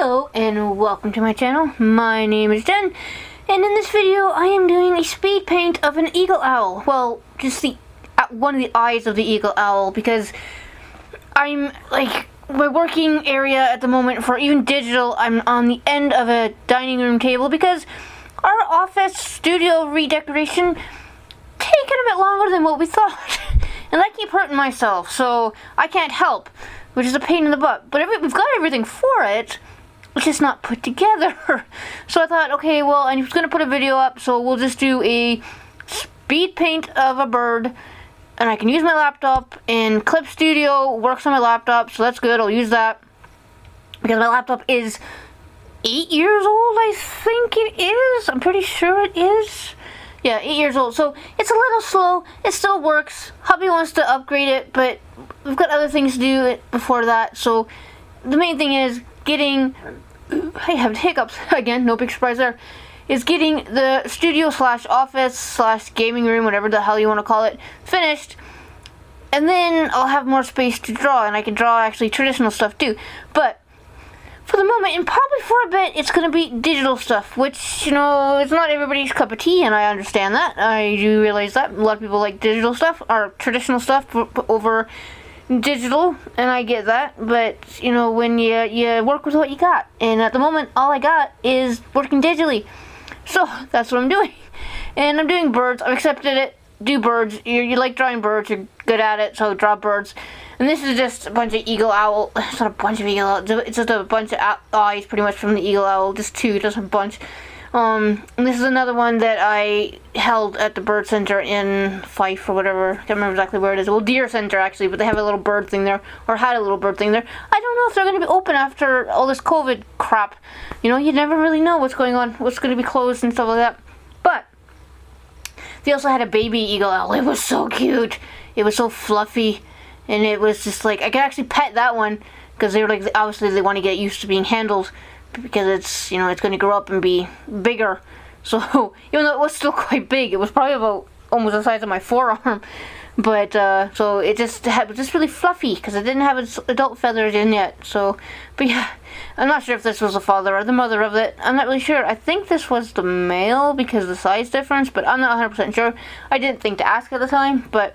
Hello and welcome to my channel. My name is Jen, and in this video I am doing a speed paint of an eagle owl. Well, just the one of the eyes of the eagle owl, because I'm like, my working area at the moment for even digital, I'm on the end of a dining room table because our office studio redecoration taken a bit longer than what we thought. And I keep hurting myself, so I can't help, which is a pain in the butt. But we've got everything for it. It's just not put together. So I thought, okay, well, I'm just going to put a video up, so we'll just do a speed paint of a bird, and I can use my laptop, and Clip Studio works on my laptop, so that's good. I'll use that, because my laptop is 8 years old, I think it is. I'm pretty sure it is. Yeah, 8 years old, so it's a little slow. It still works. Hubby wants to upgrade it, but we've got other things to do before that, so the main thing is getting, I have hiccups again, no big surprise there, is getting the studio slash office slash gaming room, whatever the hell you want to call it, finished, and then I'll have more space to draw, and I can draw actually traditional stuff too. But for the moment, and probably for a bit, it's going to be digital stuff, which, you know, is not everybody's cup of tea, and I understand that. I do realize that. A lot of people like digital stuff, or traditional stuff, over digital, and I get that. But, you know, when you work with what you got, and at the moment, all I got is working digitally. So, that's what I'm doing. And I'm doing birds. I've accepted it. Do birds. You like drawing birds. You're good at it, so draw birds. And this is just a bunch of eagle owl. It's not a bunch of eagle owl. It's just a bunch of eyes, pretty much, from the eagle owl. Just two, just a bunch. And this is another one that I held at the bird center in Fife or whatever. I can't remember exactly where it is. Well, deer center actually, but they have a little bird thing there, or had a little bird thing there. I don't know if they're going to be open after all this COVID crap. You know, you never really know what's going on, what's going to be closed and stuff like that. But they also had a baby eagle owl. It was so cute. It was so fluffy. And it was just like, I could actually pet that one, because they were like, obviously they want to get used to being handled, because it's, you know, it's going to grow up and be bigger. So, even though it was still quite big, it was probably about almost the size of my forearm. But, so it was just really fluffy, because it didn't have its adult feathers in yet. So, but yeah, I'm not sure if this was the father or the mother of it. I'm not really sure. I think this was the male, because of the size difference, but I'm not 100% sure. I didn't think to ask at the time, but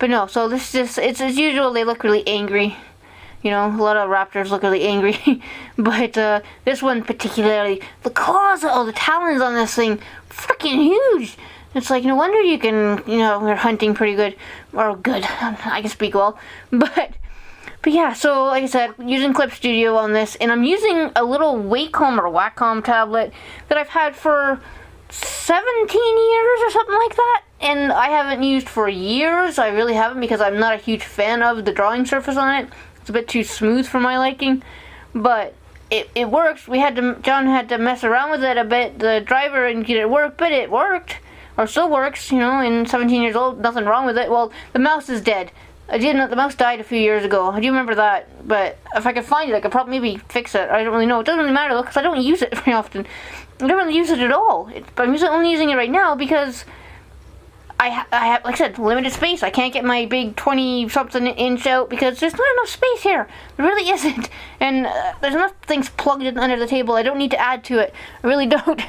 no, so this just, it's as usual, they look really angry. You know, a lot of raptors look really angry. But this one particularly, the claws, the talons on this thing, freaking huge. It's like, no wonder you can, you know, they're hunting pretty good. Or good, I can speak well. But yeah, so like I said, using Clip Studio on this, and I'm using a little Wacom or Wacom tablet that I've had for 17 years or something like that, and I haven't used for years. I really haven't, because I'm not a huge fan of the drawing surface on it. It's a bit too smooth for my liking, but it works. John had to mess around with it a bit, the driver, and get it work, but it worked, or still works, you know, in 17 years old, nothing wrong with it. Well, the mouse is dead. The mouse died a few years ago. I do remember that, but if I could find it, I could probably maybe fix it. I don't really know. It doesn't really matter though, because I don't use it very often. I don't really use it at all. But I'm only using it right now because I have, like I said, limited space. I can't get my big 20-something inch out because there's not enough space here. There really isn't. And there's enough things plugged in under the table. I don't need to add to it. I really don't.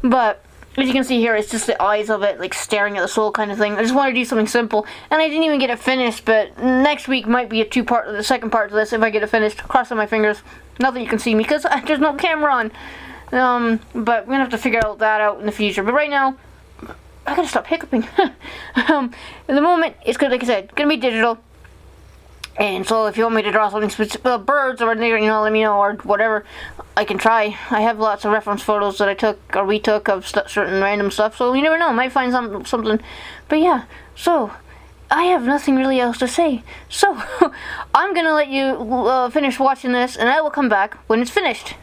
But as you can see here, it's just the eyes of it, like staring at the soul kind of thing. I just wanted to do something simple, and I didn't even get it finished, but next week might be the second part to this if I get it finished. Crossing my fingers. Not that you can see me, because there's no camera on. But we're gonna have to figure that out in the future. But right now, I gotta stop hiccuping. At the moment, it's good, like I said, gonna be digital. And so if you want me to draw something specific, birds or anything, you know, let me know, or whatever, I can try. I have lots of reference photos that I took, or we took, of certain random stuff, so you never know, I might find something. But yeah, so I have nothing really else to say. So, I'm gonna let you finish watching this, and I will come back when it's finished.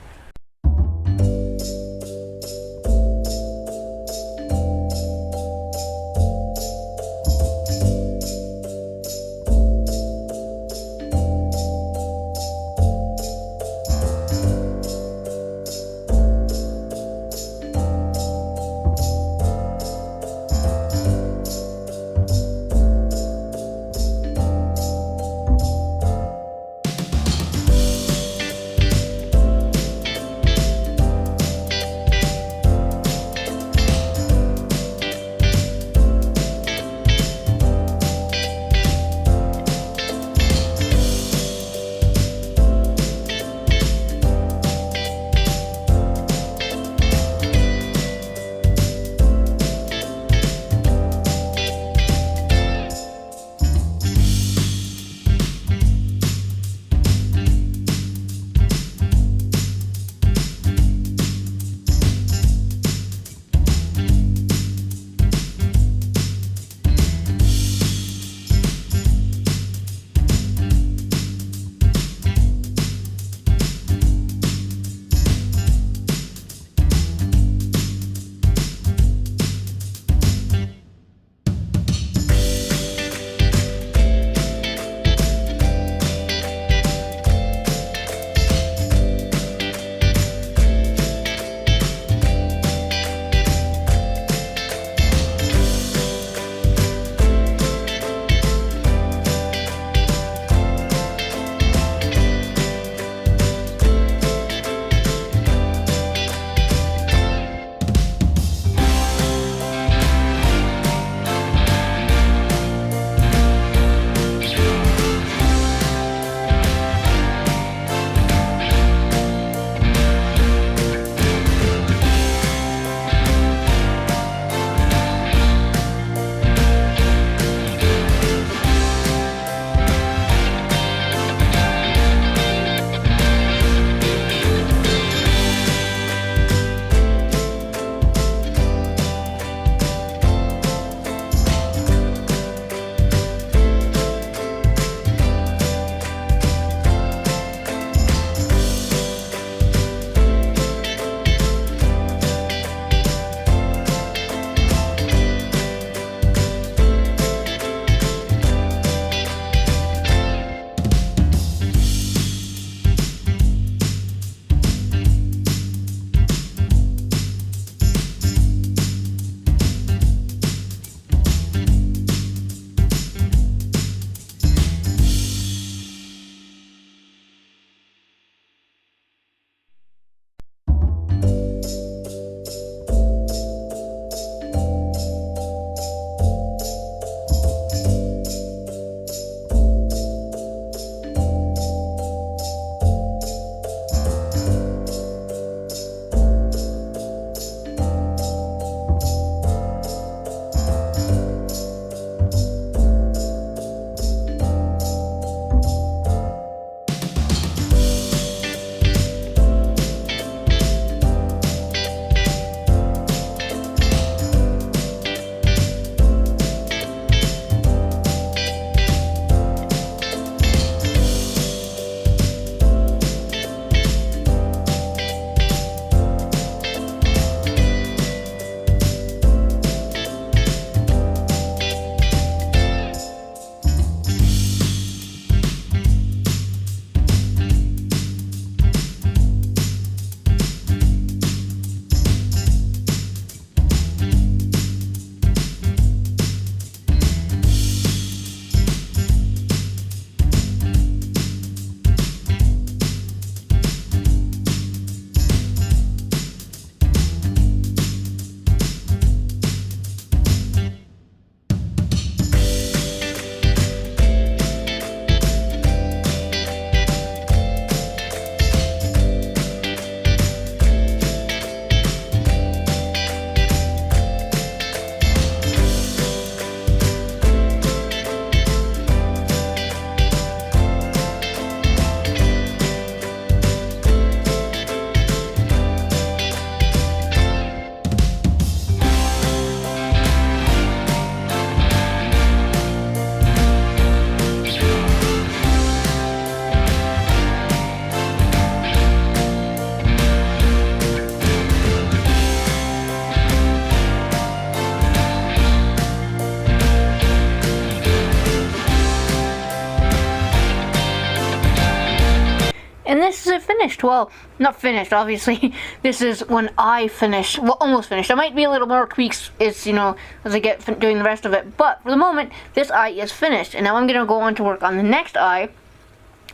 finished. Well, not finished, obviously. This is when I finish. Well, almost finished. There might be a little more tweaks as I get doing the rest of it. But for the moment, this eye is finished. And now I'm going to go on to work on the next eye.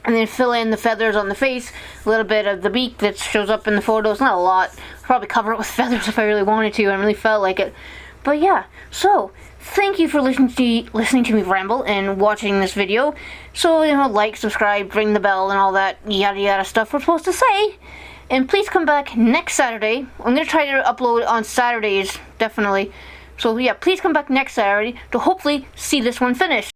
And then fill in the feathers on the face, a little bit of the beak that shows up in the photos. Not a lot. I'll probably cover it with feathers if I really wanted to. I really felt like it. But yeah, so thank you for listening to me ramble and watching this video. So, like, subscribe, ring the bell, and all that yada yada stuff we're supposed to say. And please come back next Saturday. I'm going to try to upload on Saturdays, definitely. So yeah, please come back next Saturday to hopefully see this one finished.